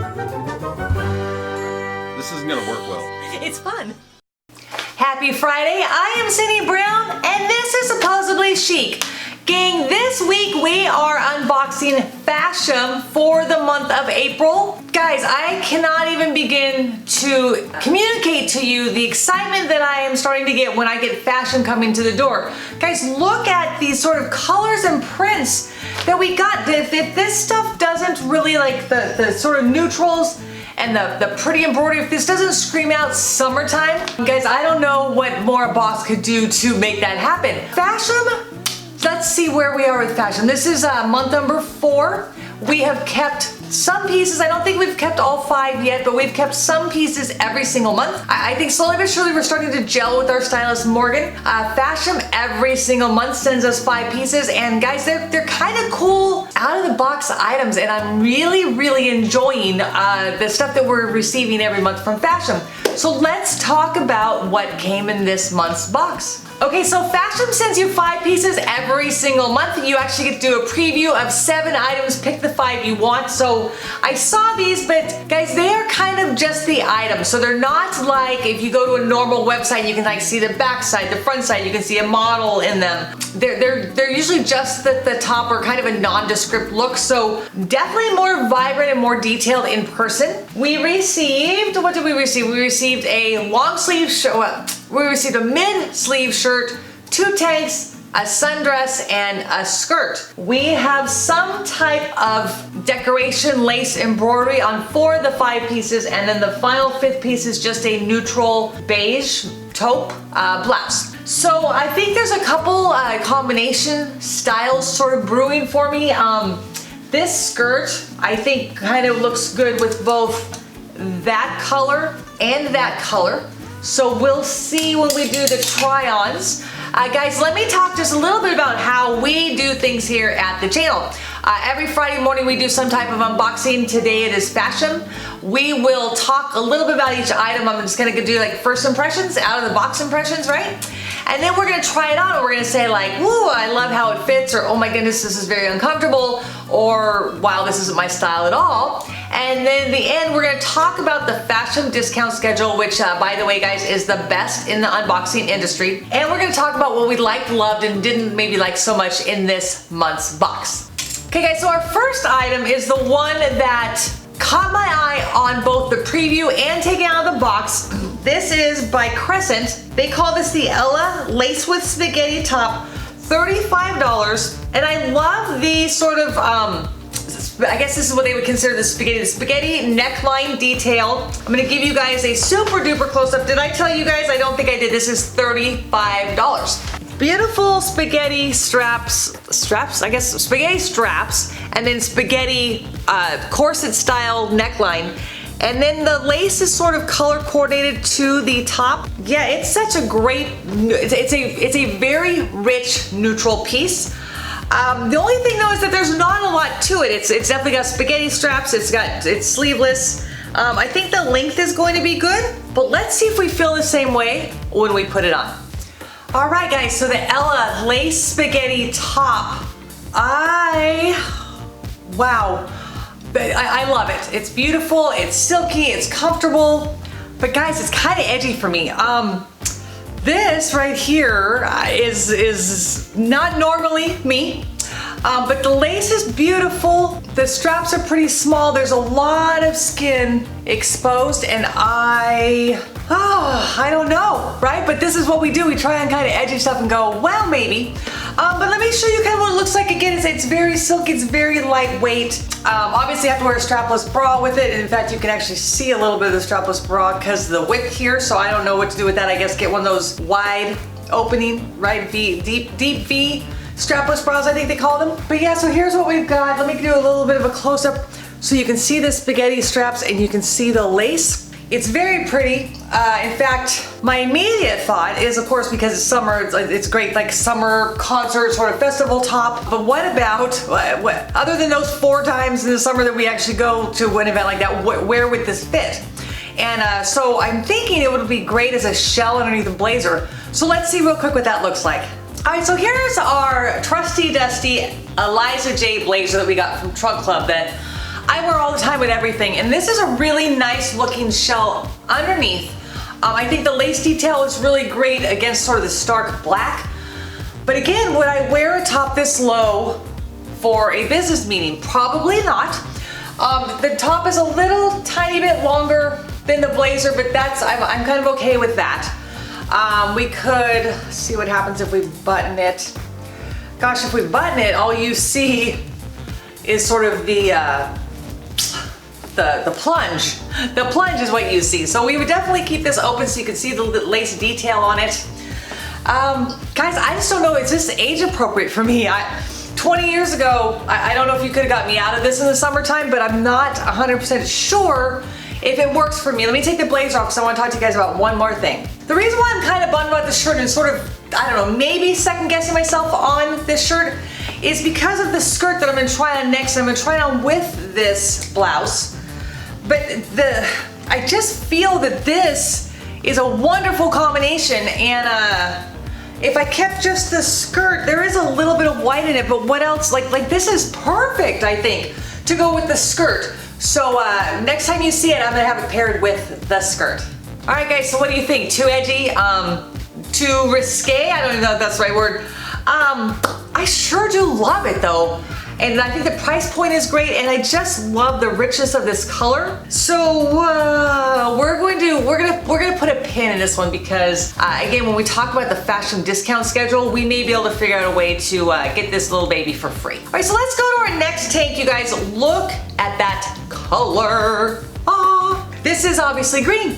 This isn't gonna work well. It's fun. Happy Friday, I am Cindy Brown, and this is Supposably Chic. Gang, this week we are unboxing Fashom for the month of April. Guys, I cannot even begin to communicate to you the excitement that I am starting to get when I get Fashom coming to the door. Guys, look at these sort of colors and prints that we got. If this stuff doesn't really, like the sort of neutrals and the pretty embroidery, if this doesn't scream out summertime, guys, I don't know what more a boss could do to make that happen. Fashom, let's see where we are with Fashom. This is month number 4. We have kept some pieces. I don't think we've kept all 5 yet, but we've kept some pieces every single month. I think slowly but surely we're starting to gel with our stylist Morgan. Fashom every single month sends us 5 pieces, and guys, they're kind of cool out of the box items, and I'm really enjoying the stuff that we're receiving every month from Fashom. So let's talk about what came in this month's box. Okay, so Fashom sends you 5 pieces every single month. You actually get to do a preview of 7 items, pick the 5 you want. So I saw these, but guys, they are kind of just the items. So they're not like if you go to a normal website, you can like see the back side, the front side, you can see a model in them. They're usually just the top or kind of a nondescript look. So definitely more vibrant and more detailed in person. We received, what did we receive? We received a long sleeve shirt. We received a mid-sleeve shirt, 2 tanks, a sundress, and a skirt. We have some type of decoration lace embroidery on 4 of the 5 pieces, and then the final 5th piece is just a neutral beige taupe blouse. So I think there's a couple combination styles sort of brewing for me. This skirt I think kind of looks good with both that color and that color. So we'll see when we do the try-ons. Guys, let me talk just a little bit about how we do things here at the channel. Every Friday morning we do some type of unboxing. Today it is Fashom. We will talk a little bit about each item. I'm just gonna do like first impressions, out of the box impressions, right? And then we're gonna try it on, and we're gonna say like, woo, I love how it fits, or oh my goodness, this is very uncomfortable, or wow, this isn't my style at all. And then in the end, we're gonna talk about the Fashom discount schedule, which by the way, guys, is the best in the unboxing industry. And we're gonna talk about what we liked, loved, and didn't maybe like so much in this month's box. Okay guys, so our first item is the one that caught my eye on both the preview and taking out of the box. This is by Crescent. They call this the Ella Lace with Spaghetti Top, $35. And I love the sort of, I guess this is what they would consider the spaghetti neckline detail. I'm gonna give you guys a super duper close up. Did I tell you guys? I don't think I did. This is $35. Beautiful spaghetti straps, I guess spaghetti straps, and then spaghetti corset style neckline. And then the lace is sort of color coordinated to the top. Yeah, it's such a great, it's a very rich neutral piece. The only thing though is that there's not a lot to it. It's definitely got spaghetti straps, it's sleeveless. I think the length is going to be good, but let's see if we feel the same way when we put it on. All right guys, so the Ella Lace Spaghetti Top. Wow. I love it. It's beautiful, it's silky, it's comfortable, but guys, it's kind of edgy for me. This right here is not normally me, but the lace is beautiful. The straps are pretty small. There's a lot of skin exposed, and I don't know, right? But this is what we do. We try on kind of edgy stuff and go, well, maybe. But let me show you kind of what it looks like. Again, it's very silky, it's very lightweight. Obviously, you have to wear a strapless bra with it. In fact, you can actually see a little bit of the strapless bra because of the width here, so I don't know what to do with that. I guess get one of those wide opening, right, deep V strapless bras, I think they call them. But yeah, so here's what we've got. Let me do a little bit of a close-up so you can see the spaghetti straps and you can see the lace. It's very pretty. In fact, my immediate thought is, of course, because it's summer, it's great, like summer concert sort of festival top. But what about, other than those 4 times in the summer that we actually go to an event like that, where would this fit? And so I'm thinking it would be great as a shell underneath a blazer. So let's see real quick what that looks like. All right, so here's our trusty dusty Eliza J blazer that we got from Trunk Club that I wear all the time with everything, and this is a really nice looking shell underneath. I think the lace detail is really great against sort of the stark black. But again, would I wear a top this low for a business meeting? Probably not. The top is a little tiny bit longer than the blazer, but I'm kind of okay with that. We could see what happens if we button it. Gosh, if we button it, all you see is sort of the plunge. The plunge is what you see. So we would definitely keep this open so you can see the lace detail on it. Guys, I just don't know, is this age appropriate for me? 20 years ago, I don't know if you could have got me out of this in the summertime, but I'm not 100% sure if it works for me. Let me take the blazer off because I want to talk to you guys about one more thing. The reason why I'm kind of bummed about the shirt and sort of, I don't know, maybe second guessing myself on this shirt is because of the skirt that I'm going to try on next. I'm going to try it on with this blouse. But I just feel that this is a wonderful combination, and if I kept just the skirt, there is a little bit of white in it, but what else? Like this is perfect, I think, to go with the skirt. So next time you see it, I'm gonna have it paired with the skirt. All right, guys, so what do you think? Too edgy? Too risque? I don't even know if that's the right word. I sure do love it though. And I think the price point is great, and I just love the richness of this color. So we're gonna put a pin in this one because again, when we talk about the Fashom discount schedule, we may be able to figure out a way to get this little baby for free. All right, so let's go to our next tank, you guys. Look at that color. This is obviously green.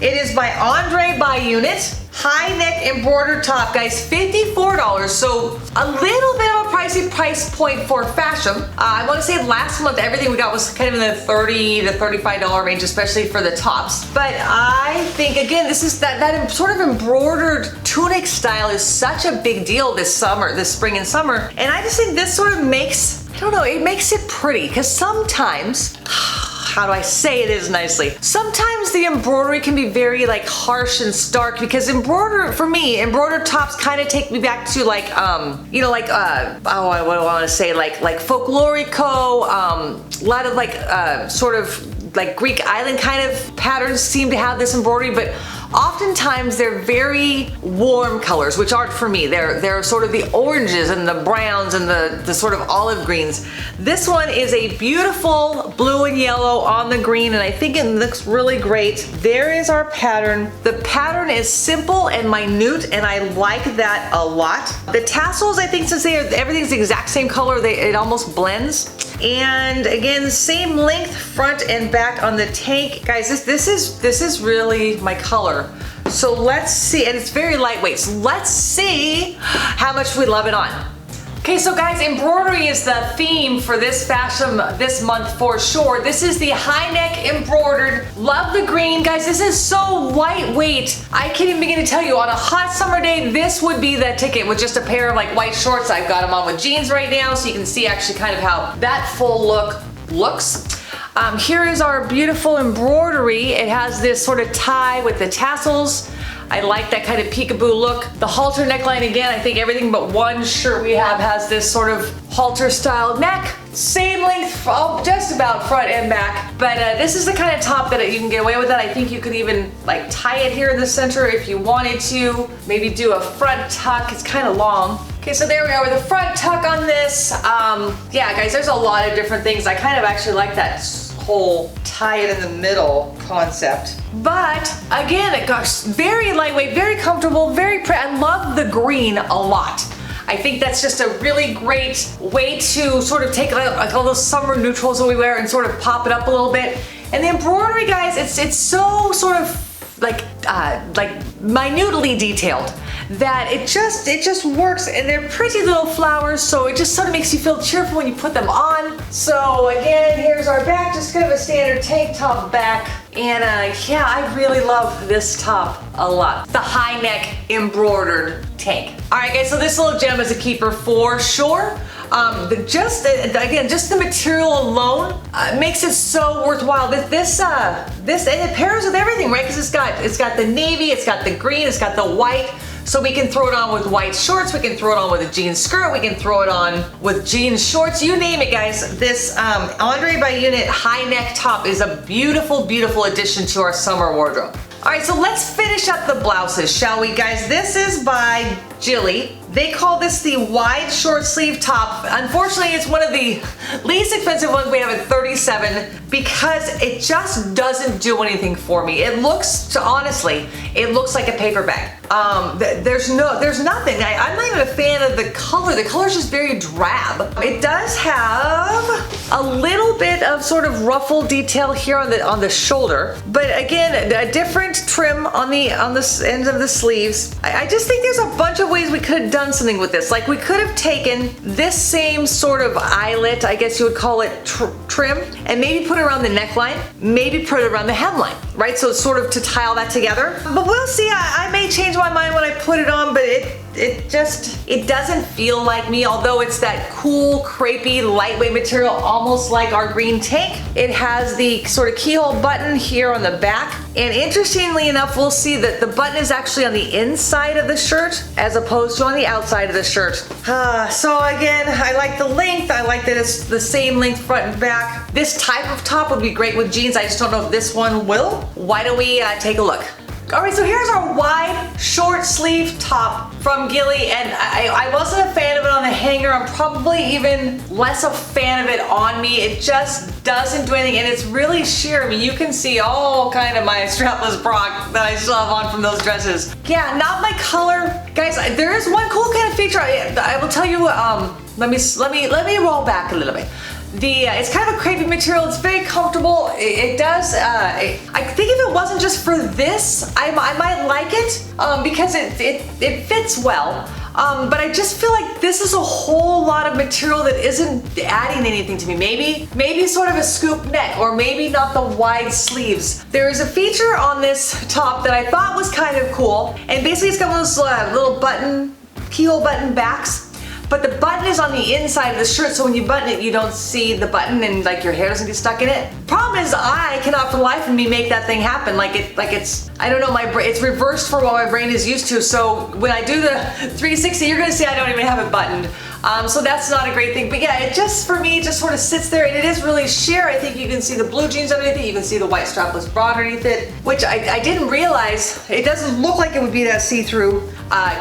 It is by Andree by Unit. High neck embroidered top, guys, $54. So a little bit of a pricey price point for Fashom. I want to say last month everything we got was kind of in the $30 to $35 range, especially for the tops. But I think again, this is that sort of embroidered tunic style is such a big deal this spring and summer. And I just think this sort of makes, I don't know, it makes it pretty because sometimes, how do I say this nicely? Sometimes the embroidery can be very like harsh and stark because for me, embroidered tops kind of take me back to like, you know, like, what do I want to say? Like folklorico, a lot of like, sort of like Greek island kind of patterns seem to have this embroidery, but oftentimes they're very warm colors, which aren't for me. They're sort of the oranges and the browns and the sort of olive greens. This one is a beautiful blue and yellow on the green, and I think it looks really great. There is our pattern. The pattern is simple and minute, and I like that a lot. The tassels, I think, since everything's the exact same color, it almost blends. And again, same length front and back on the tank. Guys, this is really my color. So let's see, and it's very lightweight. So let's see how much we love it on. Okay, so guys, embroidery is the theme for this Fashom this month for sure. This is the high neck embroidered. Love the green. Guys, this is so lightweight. I can't even begin to tell you, on a hot summer day, this would be the ticket with just a pair of like white shorts. I've got them on with jeans right now, so you can see actually kind of how that full look looks. Here is our beautiful embroidery. It has this sort of tie with the tassels. I like that kind of peekaboo look. The halter neckline, again, I think everything but one shirt we have has this sort of halter style neck. Same length, just about front and back. But this is the kind of top that you can get away with it. I think you could even like tie it here in the center if you wanted to. Maybe do a front tuck, it's kind of long. Okay, so there we are with a front tuck on this. Yeah, guys, there's a lot of different things. I kind of actually like that whole tie it in the middle concept. But again, it goes very lightweight, very comfortable, very pretty. I love the green a lot. I think that's just a really great way to sort of take like all those summer neutrals that we wear and sort of pop it up a little bit. And the embroidery, guys, it's so sort of like minutely detailed that it just works, and they're pretty little flowers, so it just sort of makes you feel cheerful when you put them on. So again, here's our back, just kind of a standard tank top back. And yeah, I really love this top a lot. The high neck embroidered tank. All right, guys, so this little gem is a keeper for sure. Just the material alone makes it so worthwhile. This and it pairs with everything, right? Because it's got the navy, it's got the green, it's got the white. So we can throw it on with white shorts, we can throw it on with a jean skirt, we can throw it on with jean shorts, you name it, guys. This Andree by Unit high neck top is a beautiful, beautiful addition to our summer wardrobe. All right, so let's finish up the blouses, shall we, guys? This is by Gilli. They call this the wide short sleeve top. Unfortunately, it's one of the least expensive ones we have at $37 because it just doesn't do anything for me. It looks, honestly, it looks like a paper bag. There's nothing. I'm not even a fan of the color. The color is just very drab. It does have a little bit of sort of ruffle detail here on the shoulder, but again, a different trim on the ends of the sleeves. I just think there's a bunch of ways we could have done something with this. Like we could have taken this same sort of eyelet, I guess you would call it, trim, and maybe put it around the neckline, maybe put it around the hemline, right? So it's sort of to tie all that together. But we'll see. I may change my mind when I put it on, but it doesn't feel like me, although it's that cool, crepey, lightweight material, almost like our green tank. It has the sort of keyhole button here on the back. And interestingly enough, we'll see that the button is actually on the inside of the shirt as opposed to on the outside of the shirt. So again, I like the length. I like that it's the same length front and back. This type of top would be great with jeans. I just don't know if this one will. Why don't we take a look? All right, so here's our wide short sleeve top from Gilli, and I wasn't a fan of it on the hanger. I'm probably even less a fan of it on me. It just doesn't do anything, and it's really sheer. I mean, you can see all kind of my strapless bra that I still have on from those dresses. Yeah, not my color. Guys, there is one cool kind of feature I will tell you. Let me roll back a little bit. It's kind of a crepey material. It's very comfortable. It does. I think if it wasn't just for this, I might like it because it fits well. But I just feel like this is a whole lot of material that isn't adding anything to me. Maybe sort of a scoop neck, or maybe not the wide sleeves. There is a feature on this top that I thought was kind of cool, and basically it's got one of those little keyhole button backs. But the button is on the inside of the shirt, so when you button it, you don't see the button and like your hair doesn't get stuck in it. Problem is, I cannot for the life of me make that thing happen. Like it's, I don't know, it's reversed for what my brain is used to. So when I do the 360, you're gonna see I don't even have it buttoned. So that's not a great thing. But yeah, it just, for me, just sort of sits there, and it is really sheer. I think you can see the blue jeans underneath it. You can see the white strapless bra underneath it, which I didn't realize. It doesn't look like it would be that see-through,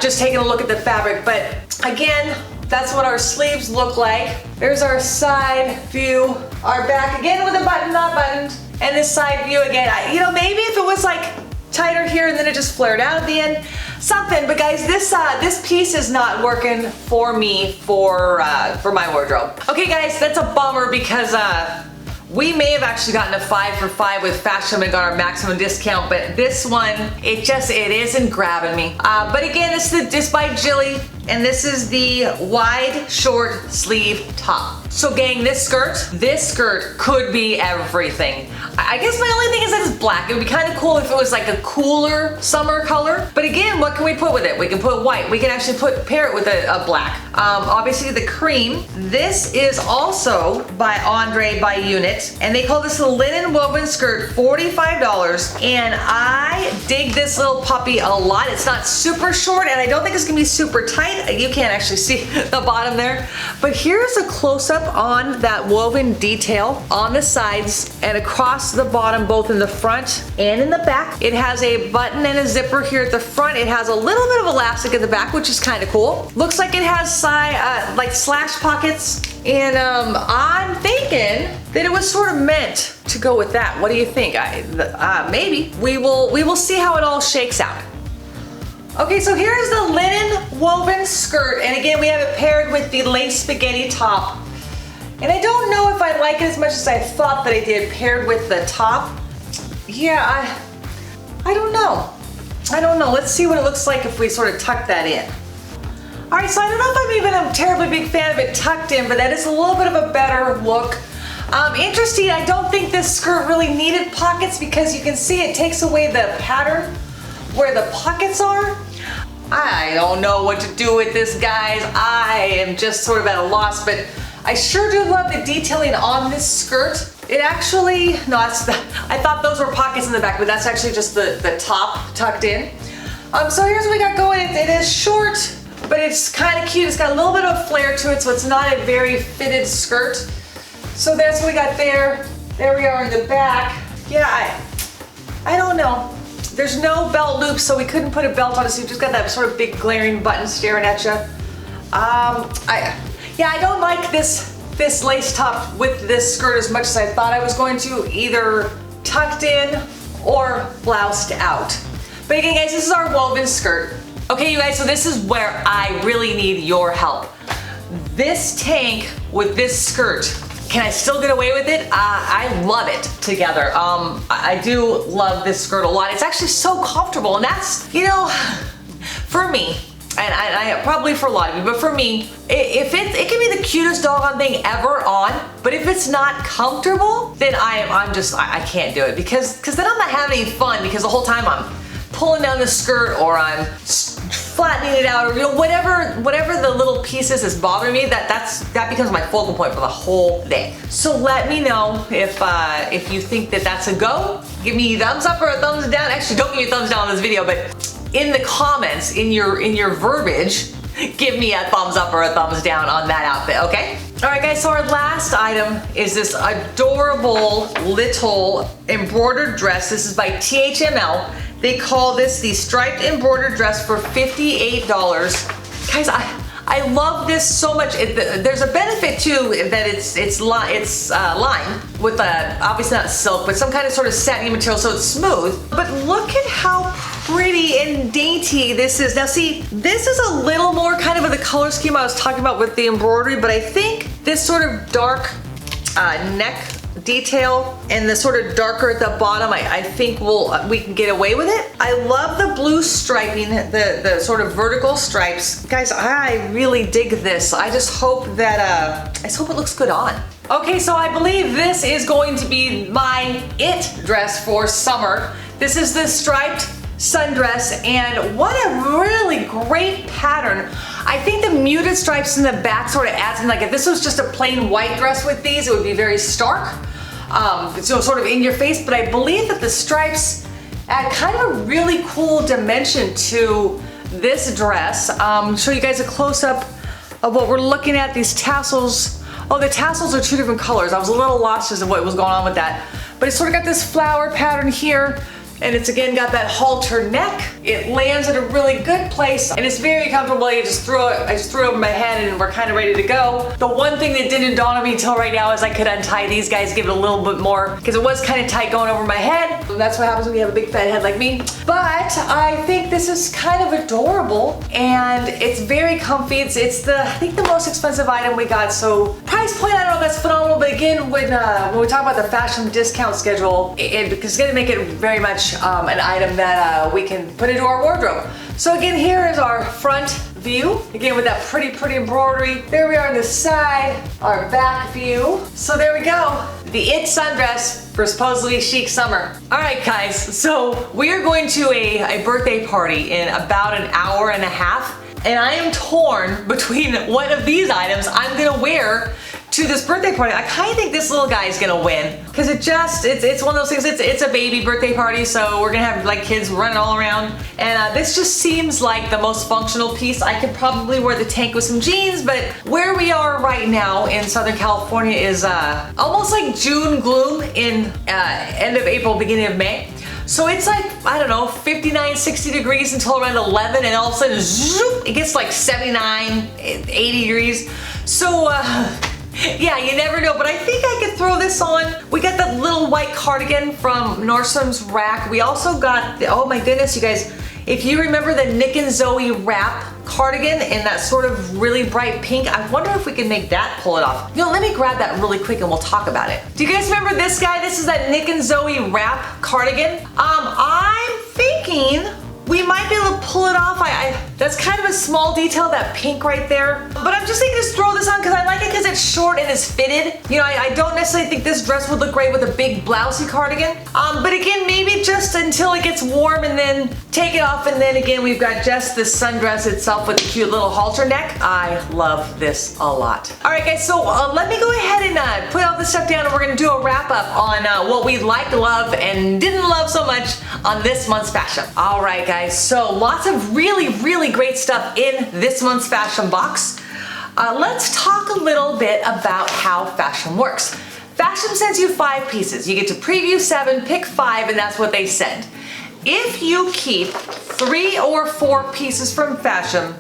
just taking a look at the fabric. But again, that's what our sleeves look like. There's our side view, our back again with a button not buttoned, and this side view again. Maybe if it was like tighter here and then it just flared out at the end, something. But guys, this piece is not working for me for my wardrobe. Okay, guys, that's a bummer because we may have actually gotten a 5 for 5 with Fashom and got our maximum discount, but this one, it isn't grabbing me. But again, this is by Gilli, and this is the wide short sleeve top. So gang, this skirt could be everything. I guess my only thing is that it's black. It would be kind of cool if it was like a cooler summer color. But again, what can we put with it? We can put white. We can actually pair it with a black. Obviously the cream. This is also by Andree by Unit, and they call this a linen woven skirt, $45. And I dig this little puppy a lot. It's not super short, and I don't think it's gonna be super tight. You can't actually see the bottom there. But here's a close-up on that woven detail on the sides and across the bottom, both in the front and in the back. It has a button and a zipper here at the front. It has a little bit of elastic at the back, which is kind of cool. Looks like it has like slash pockets, and I'm thinking that it was sort of meant to go with that. What do you think? Maybe. We will see how it all shakes out. Okay, so here's the linen woven skirt, and again, we have it paired with the lace spaghetti top. And I don't know if I like it as much as I thought that I did paired with the top. Yeah, I don't know. Let's see what it looks like if we sort of tuck that in. All right, so I don't know if I'm even a terribly big fan of it tucked in, but that is a little bit of a better look. Interesting, I don't think this skirt really needed pockets because you can see it takes away the pattern where the pockets are. I don't know what to do with this, guys. I am just sort of at a loss, but I sure do love the detailing on this skirt. It actually, no, I thought those were pockets in the back, but that's actually just the top tucked in. So here's what we got going. It is short, but it's kind of cute. It's got a little bit of flair to it, so it's not a very fitted skirt. So that's what we got there. There we are in the back. Yeah, I don't know. There's no belt loop, so we couldn't put a belt on it, so you just got that sort of big glaring button staring at you. I don't like this lace top with this skirt as much as I thought I was going to, either tucked in or bloused out. But again, guys, this is our woven skirt. Okay, you guys, so this is where I really need your help. This tank with this skirt, can I still get away with it? I love it together. I do love this skirt a lot. It's actually so comfortable, and that's, you know, for me, and I probably for a lot of you, but for me, it can be the cutest doggone thing ever on, but if it's not comfortable, then I can't do it, because then I'm not having any fun, because the whole time I'm pulling down the skirt, or I'm flattening it out, or, you know, whatever the little pieces is bothering me, that becomes my focal point for the whole day. So let me know if you think that that's a go. Give me a thumbs up or a thumbs down. Actually, don't give me a thumbs down on this video, but in the comments, in your verbiage, give me a thumbs up or a thumbs down on that outfit, okay? All right, guys, so our last item is this adorable little embroidered dress. This is by THML. They call this the striped embroidered dress for $58. Guys, I love this so much. There's a benefit too, that it's lined with obviously not silk, but some kind of sort of satin material, so it's smooth. But look at how pretty and dainty this is. Now see, this is a little more kind of the color scheme I was talking about with the embroidery, but I think this sort of dark neck detail and the sort of darker at the bottom, I think we can get away with it. I love the blue striping, the sort of vertical stripes. Guys, I really dig this. I just hope that, I just hope it looks good on. Okay, so I believe this is going to be my it dress for summer. This is the striped sundress, and what a really great pattern. I think the muted stripes in the back sort of adds in, like if this was just a plain white dress with these, it would be very stark. So sort of in your face, but I believe that the stripes add kind of a really cool dimension to this dress. Show you guys a close-up of what we're looking at, these tassels. Oh, the tassels are two different colors. I was a little lost as to what was going on with that. But it's sort of got this flower pattern here, and it's again got that halter neck. It lands at a really good place, and it's very comfortable. I just threw it over my head, and we're kind of ready to go. The one thing that didn't dawn on me until right now is I could untie these guys, give it a little bit more, because it was kind of tight going over my head. And that's what happens when you have a big fat head like me. But I think this is kind of adorable, and it's very comfy. It's I think the most expensive item we got. So price point, I don't know if that's phenomenal, but again, when we talk about the Fashom discount schedule, it's going to make it very much an item that we can put into our wardrobe. So again, here is our front view, again with that pretty embroidery. There we are on the side, our back view. So there we go, the it sundress for Supposably Chic summer. All right, guys, so we are going to a birthday party in about an hour and a half, and I am torn between one of these items I'm gonna wear to this birthday party. I kind of think this little guy is gonna win, because it's one of those things, it's a baby birthday party, so we're gonna have like kids running all around, and this just seems like the most functional piece. I could probably wear the tank with some jeans, but where we are right now in Southern California is almost like June gloom in end of April, beginning of May. So it's like, I don't know, 59, 60 degrees until around 11, and all of a sudden, zoop, it gets like 79, 80 degrees. So, yeah, you never know, but I think I could throw this on. We got that little white cardigan from Nordstrom's rack. We also got, oh my goodness, you guys, if you remember the Nick and Zoe wrap cardigan in that sort of really bright pink, I wonder if we can make that pull it off. You know, let me grab that really quick and we'll talk about it. Do you guys remember this guy? This is that Nick and Zoe wrap cardigan. I'm thinking we might be able to pull it off. That's kind of a small detail, that pink right there. But I'm just thinking just throw this on because I like it because it's short and it's fitted. You know, I don't necessarily think this dress would look great with a big blousey cardigan. But again, maybe just until it gets warm and then take it off, and then again we've got just the sundress itself with a cute little halter neck. I love this a lot. Alright guys, so let me go ahead and put all this stuff down, and we're going to do a wrap up on what we liked, love, and didn't love so much on this month's fashion. Alright guys, so lots of really great stuff in this month's fashion box. Let's talk a little bit about how Fashom works. Fashom sends you 5 pieces. You get to preview 7, pick 5, and that's what they send. If you keep 3 or 4 pieces from Fashom,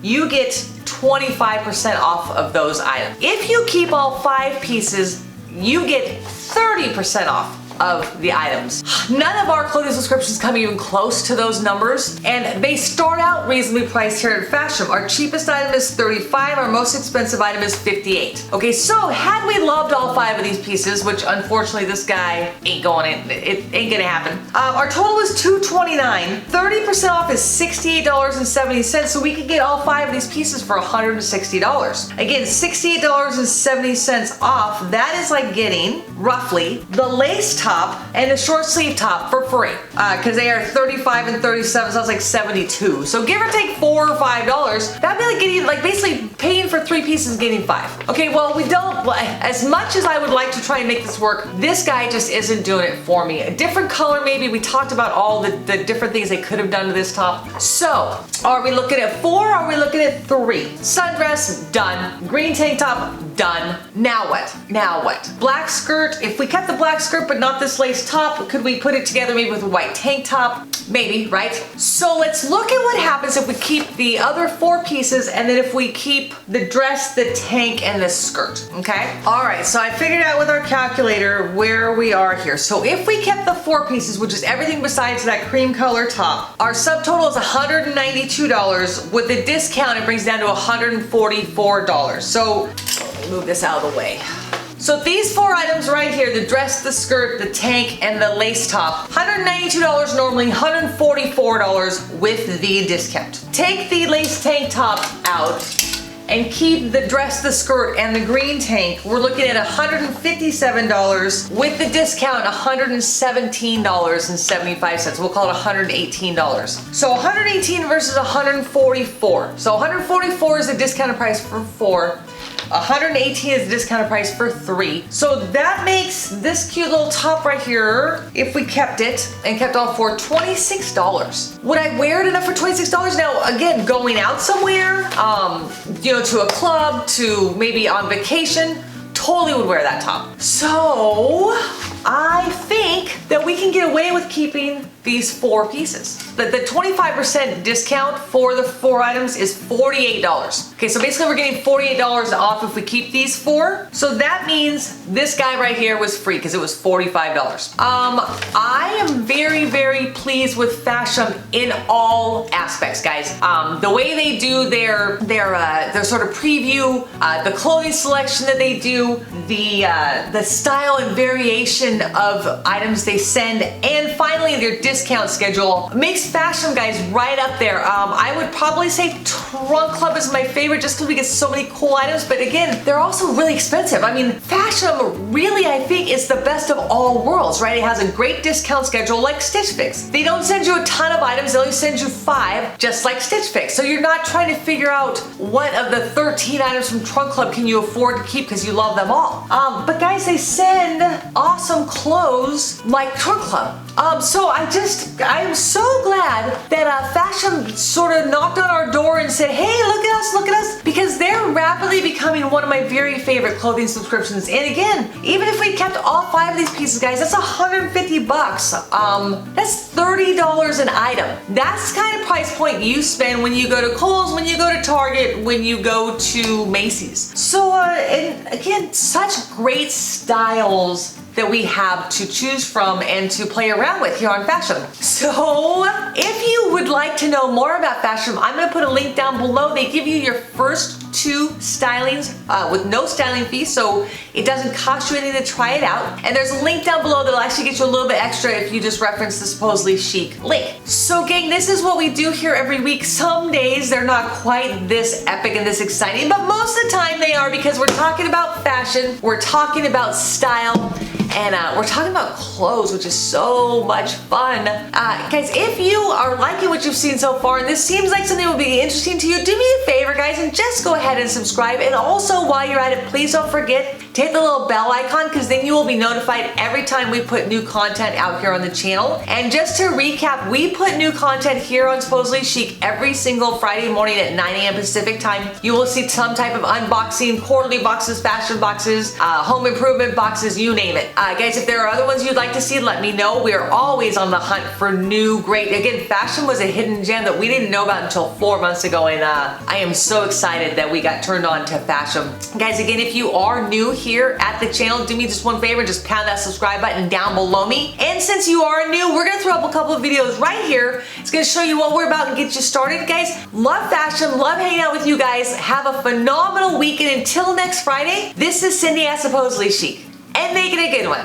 you get 25% off of those items. If you keep all 5 pieces, you get 30% off of the items. None of our clothing subscriptions come even close to those numbers, and they start out reasonably priced here at Fashom. Our cheapest item is $35, our most expensive item is $58. Okay, so had we loved all 5 of these pieces, which unfortunately this guy ain't going in, it ain't gonna happen. Our total is $229. 30% off is $68.70, so we could get all 5 of these pieces for $160. Again, $68.70 off. That is like getting roughly the lace top and the short sleeve top for free, because they are 35 and 37, so that's like 72. So give or take $4 or $5. That'd be like getting, like basically paying for 3 pieces and getting 5. Okay, well we don't, as much as I would like to try and make this work, this guy just isn't doing it for me. A different color maybe. We talked about all the different things they could have done to this top. So are we looking at 4 or are we looking at 3? Sundress, done. Green tank top, done. Now what? Now what? Black skirt. If we kept the black skirt but not this lace top, could we put it together maybe with a white tank top? Maybe, right? So let's look at what happens if we keep the other 4 pieces, and then if we keep the dress, the tank, and the skirt, okay? All right, so I figured out with our calculator where we are here. So if we kept the 4 pieces, which is everything besides that cream color top, our subtotal is $192. With the discount, it brings down to $144. So let me move this out of the way. So these 4 items right here, the dress, the skirt, the tank, and the lace top, $192 normally, $144 with the discount. Take the lace tank top out and keep the dress, the skirt, and the green tank. We're looking at $157 with the discount, $117.75. We'll call it $118. So 118 versus 144. So 144 is the discounted price for 4. 118 is the discounted price for 3. So that makes this cute little top right here, if we kept it and kept all 4, $26. Would I wear it enough for $26? Now, again, going out somewhere, you know, to a club, to maybe on vacation, totally would wear that top. So I think that we can get away with keeping these 4 pieces. The 25% discount for the 4 items is $48. Okay, so basically we're getting $48 off if we keep these 4. So that means this guy right here was free because it was $45. I am very pleased with Fashom in all aspects, guys. The way they do their sort of preview, the clothing selection that they do, the style and variation of items they send, and finally their discount schedule makes Fashom, guys, right up there. I would probably say Trunk Club is my favorite just because we get so many cool items, but again, they're also really expensive. I mean, Fashom really, I think, is the best of all worlds, right? It has a great discount schedule like Stitch Fix. They don't send you a ton of items, they only send you 5, just like Stitch Fix. So you're not trying to figure out what of the 13 items from Trunk Club can you afford to keep because you love them all. But guys, they send awesome clothes like Trunk Club. So I'm so glad that Fashom sort of knocked on our door and said, hey, look at us, because they're rapidly becoming one of my very favorite clothing subscriptions. And again, even if we kept all 5 of these pieces, guys, that's $150 bucks. That's $30 an item. That's the kind of price point you spend when you go to Kohl's, when you go to Target, when you go to Macy's. So, and again, such great styles that we have to choose from and to play around with here on Fashom. So if you would like to know more about Fashom, I'm gonna put a link down below. They give you your first 2 stylings with no styling fee, so it doesn't cost you anything to try it out. And there's a link down below that'll actually get you a little bit extra if you just reference the Supposably Chic link. So gang, this is what we do here every week. Some days they're not quite this epic and this exciting, but most of the time they are, because we're talking about fashion, we're talking about style, and we're talking about clothes, which is so much fun. Guys, if you are liking what you've seen so far and this seems like something that would be interesting to you, do me a favor, guys, and just go ahead and subscribe. And also, while you're at it, please don't forget to hit the little bell icon, because then you will be notified every time we put new content out here on the channel. And just to recap, we put new content here on Supposably Chic every single Friday morning at 9 a.m. Pacific time. You will see some type of unboxing, quarterly boxes, fashion boxes, home improvement boxes, you name it. Guys, if there are other ones you'd like to see, let me know. We are always on the hunt for new, great, again, fashion was a hidden gem that we didn't know about until 4 months ago, and I am so excited that we got turned on to Fashom. Guys, again, if you are new here at the channel, do me just one favor, just pound that subscribe button down below me. And since you are new, we're gonna throw up a couple of videos right here. It's gonna show you what we're about and get you started. Guys, love fashion, love hanging out with you guys. Have a phenomenal week, and until next Friday, this is Cindy at Supposably Chic, and make it a good one.